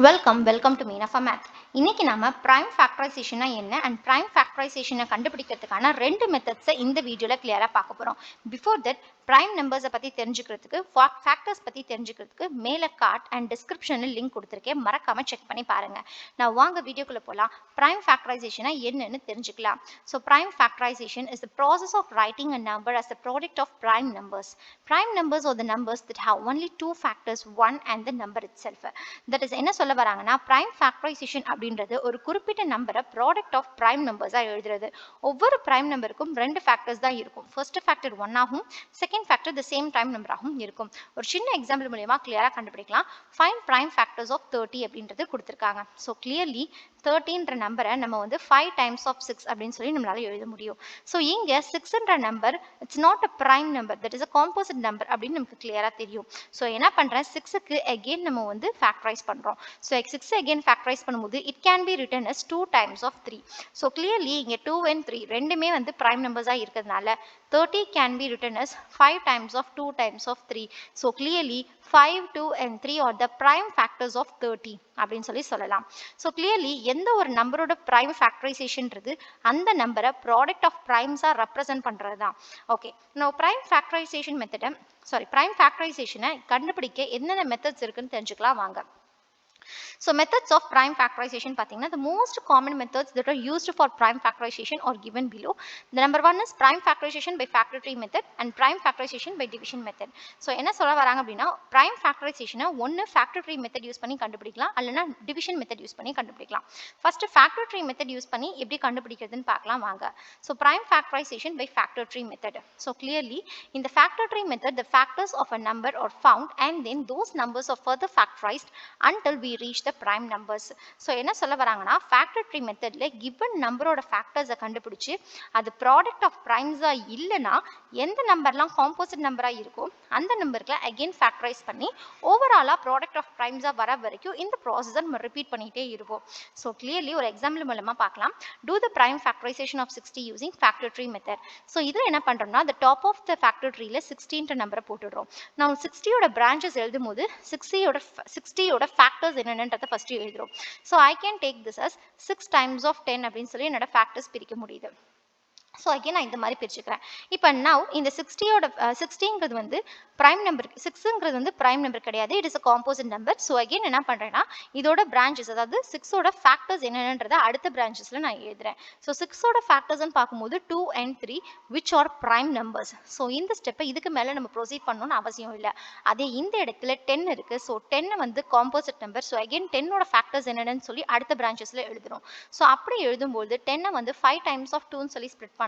Welcome to மீனஃபா math. இன்னைக்கு நாம prime ஃபேக்டரைசேஷனா என்ன அண்ட் ப்ரைம் ஃபேக்டரைசேஷனை கண்டுபிடிக்கிறதுக்கான ரெண்டு மெத்தட்ஸை இந்த வீடியோவில் கிளியராக பார்க்க போகிறோம். பிஃபோர் தட் ப்ரைம் நம்பர்ஸை பற்றி தெரிஞ்சுக்கிறதுக்கு ஃபேக்டர்ஸ் பற்றி தெரிஞ்சுக்கிறதுக்கு மேலே கார்ட் அண்ட் டிஸ்கிரிப்ஷனில் லிங்க் கொடுத்துருக்கேன், மறக்காமல் செக் பண்ணி பாருங்கள். நான் வாங்க வீடியோக்குள்ளே போகலாம். ப்ரைம் ஃபேக்டரைசேஷனா என்னன்னு தெரிஞ்சுக்கலாம். So prime factorization is the process of writing a number as a product of prime numbers. Prime numbers are the numbers that have only two factors, 1 and the number itself. That is என்ன சொல்ல வராங்கன்னா prime factorization அப்படின்றது ஒரு குறிப்பிட்ட நம்பரை product of prime numbers-ஆ எழுதுறது. ஒவ்வொரு prime நம்பருக்கும் ரெண்டு ஃபேக்டர்ஸ் தான் இருக்கும். ஃபர்ஸ்ட் ஃபேக்டர் 1 ஆகும், second factor the same prime number ஆகும் இருக்கும். ஒரு சின்ன எக்ஸாம்பிள் மூலமா கிளியரா கண்டுபிடிக்கலாம். ஃபைண்ட் prime factors of 30 அப்படின்றது கொடுத்திருக்காங்க. ஸோ கிளியர்லி 30ன்ற நம்பரை நம்ம வந்து 5 டைம்ஸ் ஆஃப் 6 அப்படின்னு சொல்லி நம்மளால எழுத முடியும். ஸோ இங்க 6ன்ற number it's not a prime number, that is a composite number அப்படின்னு நமக்கு கிளியரா தெரியும். ஸோ என்ன பண்றேன், 6க்கு again நம்ம வந்து ஃபேக்டரைஸ் பண்றோம். ஸோ 6 again ஃபேக்டரைஸ் பண்ணும்போது it can be written as 2 times of 3. So clearly இங்க 2 and 3 ரெண்டுமே வந்து prime numbers-ஆ இருக்கிறதுனால 30 can be written as 5 times of 2 times of 3. So clearly 5, 2 and 3 are the prime factors of 30 அப்படின்னு சொல்லலாம். So clearly எந்த ஒரு நம்பரோட prime factorizationன்றது அந்த நம்பரை product of primes-ஆ represent பண்றது தான். ஓகே, now prime factorization-ஐ கண்டுபிடிக்க என்னென்ன மெத்தட்ஸ் இருக்குன்னு தெரிஞ்சுக்கலாம் வாங்க. So methods of prime factorization பார்த்தீங்கன்னா the most common methods that are used for prime factorization are given below. The number one is prime factorization by factor tree method and prime factorization by division method. So என்ன சொல்ல வராங்க அப்படின்னா prime factorization-ஐ ஒன்று factor tree method use பண்ணி கண்டுபிடிக்கலாம், அல்லனா division method use பண்ணி கண்டுபிடிக்கலாம். First factor tree method use பண்ணி எப்படி கண்டுபிடிக்கிறதுன்னு பார்க்கலாம் வாங்க. So prime factorization by factor tree method. So clearly in the factor tree method the factors of a number are found and then those numbers are further factorized until we reach the prime numbers. So என்ன சொல்ல வராங்கன்னா factor tree methodல given நம்பரோட ஃபேக்டர்ஸை கண்டுபிடிச்சு அது product of ப்ரைம்ஸா இல்லைன்னா எந்த நம்பர்லாம் composite நம்பரா இருக்கோ அந்த நம்பருக்கு அகைன் ஃபேக்டரைஸ் பண்ணி ஓவராலா ப்ராடக்ட் ஆஃப் ப்ரைம்ஸா வர வரைக்கும் இந்த ப்ராசஸை நம்ம ரிப்பீட் பண்ணிட்டே இருப்போம். ஸோ கிளியர்லி ஒரு எக்ஸாம்பிள் மூலமா பார்க்கலாம். Do the prime factorization of 60 using factor tree method. So இதில் என்ன பண்றோம்னா the top of the factor treeல 16ன்ற நம்பரை போட்டுடுறோம். நான் 60யோட பிரான்ச்சஸ் எழுதும் போது 60யோட ஃபேக்டர்ஸ் என்னன்றதை ஃபர்ஸ்ட் எழுதுறோம். So I can take this as 6 times of 10 அப்படின்னு சொல்லி என்னோட ஃபேக்டர்ஸ் பிரிக்க முடியுது. ஸோ அகேன் நான் இந்த மாதிரி பிரிச்சுக்கிறேன். இப்போ நவ் இந்த 60ங்கிறது வந்து ப்ரைம் நம்பர், 6ங்கிறது வந்து ப்ரைம் நம்பர் கிடையாது, it is a composite number. So again என்ன பண்ணுறேன்னா இதோட பிரான்ச்சஸ், அதாவது 6ஓட ஃபேக்டர்ஸ் என்னன்றதை அடுத்த பிரான்ச்சஸில் நான் எழுதுறேன். ஸோ 6ஓட ஃபேக்டர்ஸ்ன்னு பார்க்கும்போது 2 and 3 which are prime numbers. So இந்த ஸ்டெப்பை இதுக்கு மேலே நம்ம ப்ரொசீட் பண்ணணும்னு அவசியம் இல்லை. அதே இந்த இடத்துல 10 இருக்குது. ஸோ 10 வந்து காம்போசிட் நம்பர். ஸோ அகேன் 10ஓட ஃபேக்டர்ஸ் என்னன்னு சொல்லி அடுத்த பிரான்ச்சஸில் எழுதுறோம். ஸோ அப்படி எழுதும்போது 10 வந்து 5 டைம்ஸ் ஆஃப் 2ன்னு சொல்லி ஸ்ப்ளிட் பண்ணலாம்.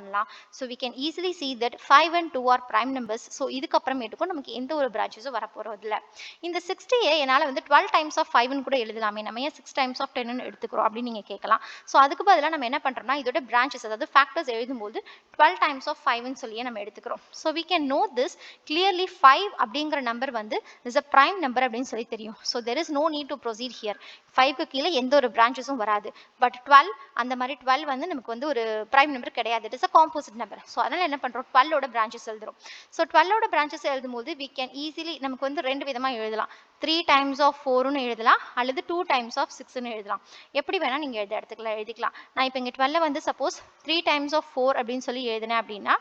So we can easily see that 5 and 2 are prime numbers. So இதுக்கு அப்புறமேட்டுக்கும் நமக்கு எந்த ஒரு பிரான்ச்சஸும் வரப்போறது இல்லை. இந்த 60-ஐ என்னால் வந்து 12 டைம்ஸ் ஆஃப் 5ன்னு கூட எழுதலாமே, நம்ம ஏன் 6 டைம்ஸ் ஆஃப் 10ன்னு எடுத்துக்கிறோம் அப்படின்னு நீங்கள் கேட்கலாம். ஸோ அதுக்கு பதிலாக நம்ம என்ன பண்ணுறோம்னா இதோட பிரான்ச்சஸ், அதாவது ஃபேக்டர்ஸ் எழுதும்போது 12 டைம்ஸ் ஆஃப் 5ன்னு சொல்லியே நம்ம எடுத்துக்கிறோம். So we can know this clearly 5 அப்படிங்கிற நம்பர் வந்து is a prime number அப்படின்னு சொல்லி தெரியும். So there is no need to proceed here. 5க்கு கீழே எந்த ஒரு பிரான்ச்சஸும் வராது. பட் 12 அந்த மாதிரி 12 வந்து நமக்கு வந்து ஒரு prime number கிடையாது, it is a composite number. So அதனால் என்ன பண்ணுறோம், 12ஓட பிரான்ச்சஸ் எழுதுறோம். ஸோ 12ஓட பிரான்ச்சஸ் எழுதும்போது we can easily நமக்கு வந்து ரெண்டு விதமாக எழுதலாம். 3 டைம்ஸ் ஆஃப் 4ன்னு எழுதலாம், அல்லது 2 டைம்ஸ் ஆஃப் 6ன்னு எழுதலாம். எப்படி வேணால் நீங்கள் எழுதிக்கலாம். நான் இப்போ இங்கே 12 வந்து சப்போஸ் 3 டைம்ஸ் ஆஃப் 4 அப்படின்னு சொல்லி எழுதினேன் அப்படின்னா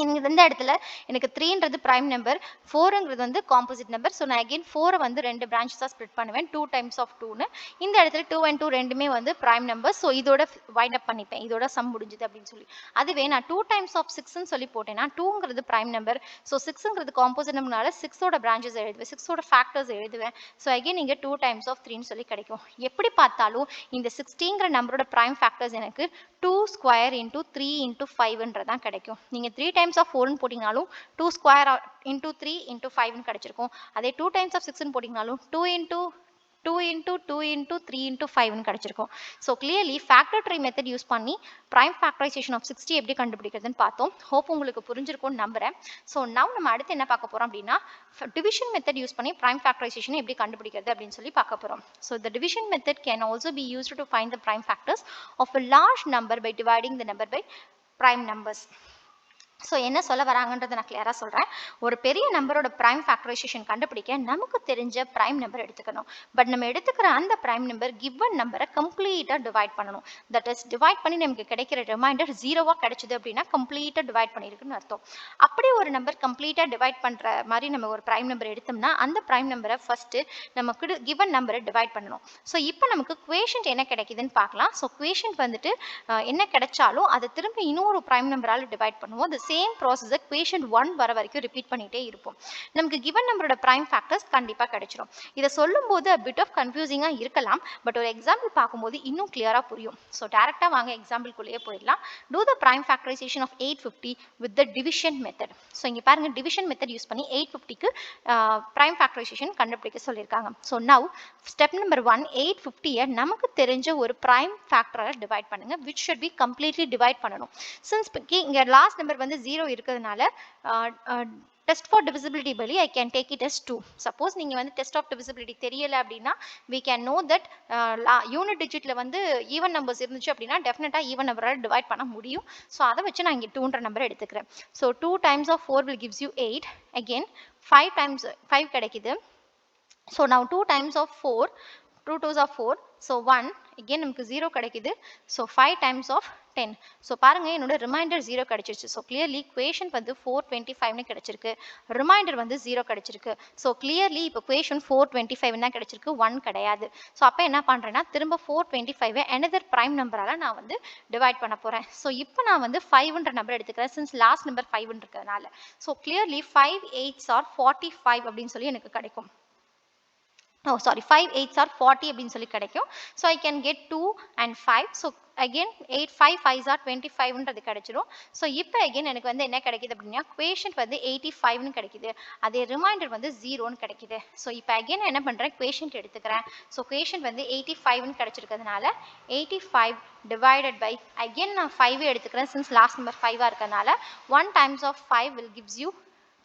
இந்த இடத்துல எனக்கு 3ன்றது prime number, 4ங்கிறது வந்து composite number. ஸோ நான் அகெயின் 4 வந்து ரெண்டு பிரான்ச்சஸாக ஸ்ப்ளிட் பண்ணுவேன், 2 டைம்ஸ் ஆஃப் 2ன்னு. இந்த இடத்துல 2 and 2 ரெண்டுமே வந்து prime numbers. ஸோ இதோட வைண்ட் அப் பண்ணிப்பேன், இதோட சம் முடிஞ்சுது அப்படின்னு சொல்லி. அதுவே நான் 2 டைம்ஸ் ஆஃப் 6ன்னு சொல்லி போட்டேன்னா 2ங்கிறது prime number. ஸோ 6ங்கிறது composite numberனால 6ஓட பிரான்ச்சஸ் எழுதுவேன், 6ஓட ஃபேக்டர்ஸ் எழுதுவேன். ஸோ அகெயின் இங்கே 2 டைம்ஸ் ஆஃப் 3ன்னு சொல்லி கிடைக்கும். எப்படி பார்த்தாலும் இந்த 60ங்கிற நம்பரோட prime factors எனக்கு 2 ஸ்கொயர் இன்டூ 3 இன்டூ 5ன்றதான் கிடைக்கும். நீங்கள் 3 டைம்ஸ் ஆஃப் 4ன்னு போட்டிங்கனாலும் 2 ஸ்கொயர் இன்டூ 3 இன்டூ 5ன்னு கிடைச்சிருக்கும். அதே 2 டைம்ஸ் ஆஃப் 6ன்னு போட்டிங்கனாலும் 2 இன்டூ 2 இன்டூ 3 இன்டூ 5ன்னு கிடைச்சிருக்கும். So clearly factor tree method use பண்ணி ப்ரைம் ஃபேக்டரைசேஷன் ஆஃப் 60 எப்படி கண்டுபிடிக்கிறதுன்னு பார்த்தோம். ஹோப் உங்களுக்கு புரிஞ்சிருக்கும்னு நம்புறேன். ஸோ நவ் நம்ம அடுத்து என்ன பார்க்க போகிறோம் அப்படின்னா டிவிஷன் மெத்தட் யூஸ் பண்ணி ப்ரைம் ஃபேக்டரைசேஷன் எப்படி கண்டுபிடிக்கிறது அப்படின்னு சொல்லி பார்க்க போகிறோம். So the division method can also be used to find the prime factors of a large number by dividing the number by prime numbers. ஸோ என்ன சொல்ல வராங்கன்றதை நான் கிளியராக சொல்கிறேன். ஒரு பெரிய நம்பரோட ப்ரைம் ஃபேக்டரைசேஷன் கண்டுபிடிக்க நமக்கு தெரிஞ்ச ப்ரைம் நம்பர் எடுத்துக்கணும். பட் நம்ம எடுத்துக்கிற அந்த ப்ரைம் நம்பர் கிவன் நம்பரை கம்ப்ளீட்டாக டிவைட் பண்ணணும். தட் இஸ் டிவைட் பண்ணி நமக்கு கிடைக்கிற ரிமைண்டர் ஜீரோவாக கிடைச்சிது அப்படின்னா கம்ப்ளீட்டாக டிவைட் பண்ணியிருக்குன்னு அர்த்தம். அப்படி ஒரு நம்பர் கம்ப்ளீட்டாக டிவைட் பண்ணுற மாதிரி நம்ம ஒரு ப்ரைம் நம்பர் எடுத்தோம்னா அந்த ப்ரைம் நம்பரை ஃபஸ்ட்டு நமக்கு கிவன் நம்பரை டிவைட் பண்ணணும். ஸோ இப்போ நமக்கு குவேஷன்ட் என்ன கிடைக்குதுன்னு பார்க்கலாம். ஸோ குவேஷன்ட் வந்துட்டு என்ன கிடைச்சாலும் அதை திரும்ப இன்னொரு ப்ரைம் நம்பரால் டிவைட் பண்ணுவோம். சேம் ப்ராசஸை குவேஷன் 1 வர வரைக்கும் ரிப்பீட் பண்ணிட்டே இருப்போம். நமக்கு கிவன் நம்பரோட ப்ரைம் ஃபேக்டர்ஸ் கண்டிப்பாக கிடைச்சிரும். இதை சொல்லும்போது பிட் ஆஃப் கன்ஃபியூசிங்காக இருக்கலாம். பட் ஒரு எக்ஸாம்பிள் பார்க்கும்போது இன்னும் கிளியராக புரியும். ஸோ டேரெக்டாக வாங்க எக்ஸாம்பிள்குள்ளேயே போயிடலாம். To the prime factorisation of 850 with the division method. So இங்கே பாருங்க டிவிஷன் மெத்தட் யூஸ் பண்ணி 850க்கு ப்ரைம் ஃபேக்டரைசேஷன் கண்டுபிடிக்க சொல்லியிருக்காங்க. ஸோ நவ் ஸ்டெப் நம்பர் 1 850 நமக்கு தெரிஞ்ச ஒரு ப்ரைம் ஃபேக்டரால் டிவைட் பண்ணுங்க which should be completely divide பண்ணணும். சின்ஸ் இங்கே லாஸ்ட் நம்பர் வந்து 0 இருக்கிறதுனால test for divisibility படி I can take it as 2. Suppose நீங்கள் வந்து test of divisibility தெரியல அப்படின்னா we can know that unit digitல வந்து even numbers இருந்துச்சு அப்படின்னா definitely even நம்பரால் divide பண்ண முடியும். ஸோ அதை வச்சு நான் இங்கே 2ன்ற நம்பர் எடுத்துக்கிறேன். So 2 times of 4 will gives you 8. Again 5 times 5 கிடைக்குது. So now 2 times of 4, 2 2s are 4. So 1 again நமக்கு 0 கிடைக்குது. So 5 times of 10. So பாருங்க என்னோட ரிமைண்டர் 0 கிடைச்சிருச்சு. So clearly equation வந்து 425 கிடைச்சிருக்கு. ரிமைண்டர் வந்து 0 கிடைச்சிருக்கு. So clearly இப்போ equation 425 தான் கிடைச்சிருக்கு, 1 கிடையாது. So அப்போ என்ன பண்றேன்னா திரும்ப 425 another prime நம்பரால நான் வந்து டிவைட் பண்ண போறேன். So இப்போ நான் வந்து 5ன்ற நம்பர் எடுத்துக்கிறேன் since last number 5 இருக்கிறதுனால. So clearly 5 8s are 45 அப்படின்னு சொல்லி எனக்கு கிடைக்கும். Oh sorry 5 8s are 40 அப்படின்னு சொல்லி கிடைக்கும். So I can get 2 and 5. So again 8 5 5s are 25ன்றது கிடைச்சிரும். So இப்போ again எனக்கு வந்து என்ன கிடைக்குது அப்படின்னா quotient வந்து 85ன்னு கிடைக்குது. அதே ரிமைண்டர் வந்து 0ன்னு கிடைக்குது. So இப்போ again என்ன பண்றேன் quotient எடுத்துக்கிறேன். So quotient வந்து 85ன்னு கிடைச்சிருக்கிறதுனால 85 divided by again நான் 5 எடுத்துக்கிறேன் since last number 5 இருக்கிறதுனால 1 times of 5 will gives you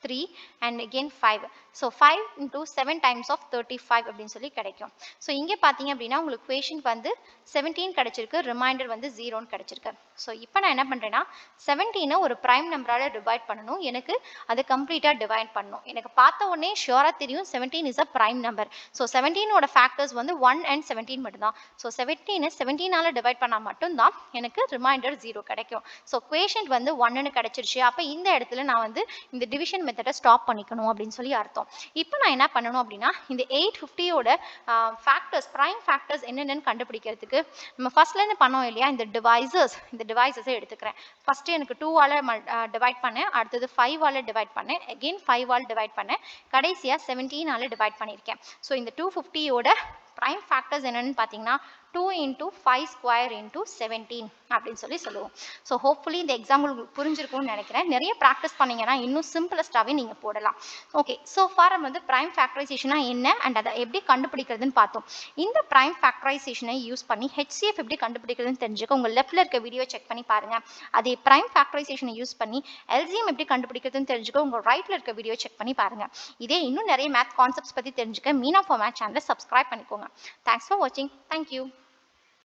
3 and again 5. So 5 into 7 times of 35 அப்படின்னு சொல்லி கிடைக்கும். So இங்கே பார்த்தீங்க அப்படின்னா உங்களுக்கு quotient வந்து 17 கிடைச்சிருக்கு, ரிமைண்டர் வந்து 0ன்னு கிடைச்சிருக்கு. ஸோ இப்போ நான் என்ன பண்ணுறேன்னா 17 ஒரு ப்ரைம் நம்பரால் டிவைட் பண்ணணும். எனக்கு அதை கம்ப்ளீட்டாக டிவைட் பண்ணணும். எனக்கு பார்த்த உடனே ஷியோராக தெரியும் 17 is a prime number. So 17ஓட ஃபேக்டர்ஸ் வந்து 1 and 17 மட்டும்தான். ஸோ 17 டிவைட் பண்ணால் மட்டும்தான் எனக்கு ரிமைண்டர் 0 கிடைக்கும். ஸோ quotient வந்து 1ன்னு கிடைச்சிருச்சு. அப்போ இந்த இடத்துல நான் வந்து இந்த டிவிஷன் மெத்தடை ஸ்டாப் பண்ணிக்கணும் அப்படின்னு சொல்லி அர்த்தம். இப்போ நான் என்ன பண்ணணும் அப்படின்னா இந்த 850யோட ஃபேக்டர்ஸ் ப்ரைம் ஃபேக்டர்ஸ் என்னென்னு கண்டுபிடிக்கிறதுக்கு நம்ம ஃபர்ஸ்ட்லேருந்து பண்ணோம் இல்லையா இந்த டிவைசஸை எடுத்துக்கிறேன். ஃபர்ஸ்ட் எனக்கு 2ஆல் டிவைட் பண்ணேன், அடுத்தது 5ஆல் டிவைட் பண்ணேன், அகெயின் 5ஆல் டிவைட் பண்ணேன், கடைசியாக 17ஆல் டிவைட் பண்ணியிருக்கேன். ஸோ இந்த 250யோட ப்ரைம் ஃபேக்டர்ஸ் என்னென்னு பார்த்தீங்கன்னா 2 into 5 square into 17 அப்படின்னு சொல்லி சொல்லுவோம். ஸோ ஹோப்ஃபுல்லி இந்த எக்ஸாம்பிள் உங்களுக்கு புரிஞ்சிருக்கும்னு நினைக்கிறேன். நிறைய ப்ராக்டிஸ் பண்ணிங்கன்னா இன்னும் சிம்பிளஸ்டாகவே நீங்கள் போடலாம். ஓகே, ஸோ ஃபார் வந்து ப்ரைம் ஃபேக்டரைசேஷனா என்ன அண்ட் அதை எப்படி கண்டுபிடிக்கிறதுன்னு பார்த்தோம். இந்த ப்ரைம் ஃபேக்டரைசேஷனை யூஸ் பண்ணி HCF எப்படி கண்டுபிடிக்கிறதுன்னு தெரிஞ்சுக்க உங்கள் லெஃப்ட்டில் இருக்க வீடியோ செக் பண்ணி பாருங்கள். அதே ப்ரைம் ஃபேக்டரைசேஷனை யூஸ் பண்ணி LCM எப்படி கண்டுபிடிக்கிறதுன்னு தெரிஞ்சுக்க உங்கள் ரைட்டில் இருக்க வீடியோ செக் பண்ணி பாருங்கள். இதே இன்னும் நிறைய மேத் கான்செப்ட்ஸ் பற்றி தெரிஞ்சுக்க மீனா ஃபார் மேத் சேனலை சப்ஸ்கிரைப் பண்ணிக்கோங்க. தேங்க்ஸ் ஃபார் வாட்சிங். தேங்க்யூ.